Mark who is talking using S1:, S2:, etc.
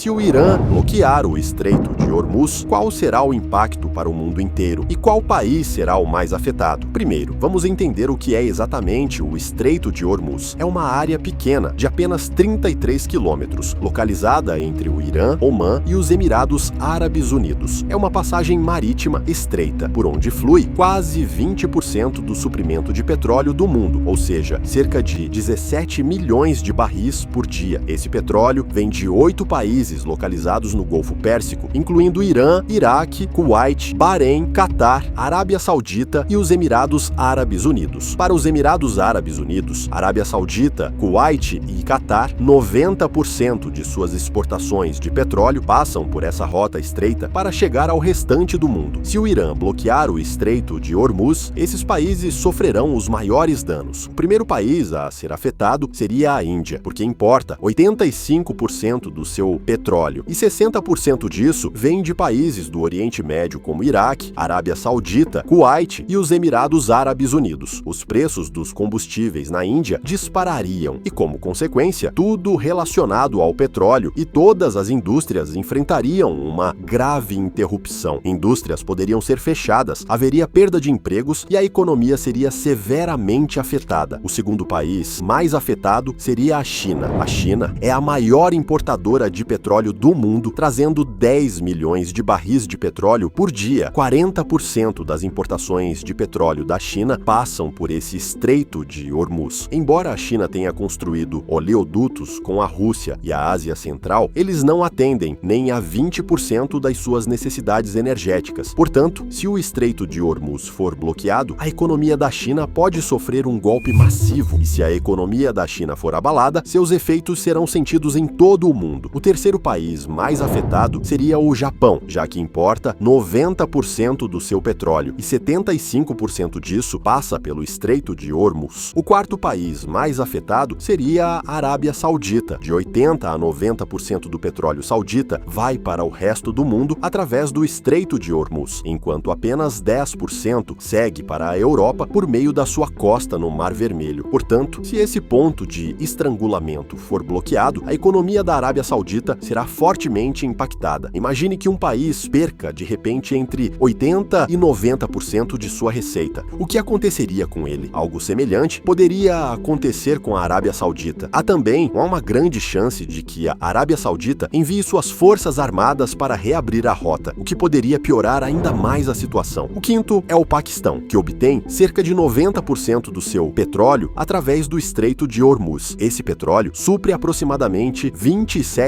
S1: Se o Irã bloquear o Estreito de Hormuz, qual será o impacto para o mundo inteiro? E qual país será o mais afetado? Primeiro, vamos entender o que é exatamente o Estreito de Hormuz. É uma área pequena, de apenas 33 quilômetros, localizada entre o Irã, Omã e os Emirados Árabes Unidos. É uma passagem marítima estreita, por onde flui quase 20% do suprimento de petróleo do mundo, ou seja, cerca de 17 milhões de barris por dia. Esse petróleo vem de 8 países localizados no Golfo Pérsico, incluindo Irã, Iraque, Kuwait, Bahrein, Catar, Arábia Saudita e os Emirados Árabes Unidos. Para os Emirados Árabes Unidos, Arábia Saudita, Kuwait e Catar, 90% de suas exportações de petróleo passam por essa rota estreita para chegar ao restante do mundo. Se o Irã bloquear o Estreito de Hormuz, esses países sofrerão os maiores danos. O primeiro país a ser afetado seria a Índia, porque importa 85% do seu petróleo e 60% disso vem de países do Oriente Médio como Iraque, Arábia Saudita, Kuwait e os Emirados Árabes Unidos. Os preços dos combustíveis na Índia disparariam e, como consequência, tudo relacionado ao petróleo e todas as indústrias enfrentariam uma grave interrupção. Indústrias poderiam ser fechadas, haveria perda de empregos e a economia seria severamente afetada. O segundo país mais afetado seria a China. A China é a maior importadora de petróleo do mundo, trazendo 10 milhões de barris de petróleo por dia. 40% das importações de petróleo da China passam por esse Estreito de Hormuz. Embora a China tenha construído oleodutos com a Rússia e a Ásia Central, eles não atendem nem a 20% das suas necessidades energéticas. Portanto, se o Estreito de Hormuz for bloqueado, a economia da China pode sofrer um golpe massivo. E se a economia da China for abalada, seus efeitos serão sentidos em todo o mundo. O terceiro país mais afetado seria o Japão, já que importa 90% do seu petróleo e 75% disso passa pelo Estreito de Hormuz. O quarto país mais afetado seria a Arábia Saudita. De 80% a 90% do petróleo saudita vai para o resto do mundo através do Estreito de Hormuz, enquanto apenas 10% segue para a Europa por meio da sua costa no Mar Vermelho. Portanto, se esse ponto de estrangulamento for bloqueado, a economia da Arábia Saudita será fortemente impactada. Imagine que um país perca, de repente, entre 80% e 90% de sua receita. O que aconteceria com ele? Algo semelhante poderia acontecer com a Arábia Saudita. Há também uma grande chance de que a Arábia Saudita envie suas forças armadas para reabrir a rota, o que poderia piorar ainda mais a situação. O quinto é o Paquistão, que obtém cerca de 90% do seu petróleo através do Estreito de Hormuz. Esse petróleo supre aproximadamente 27%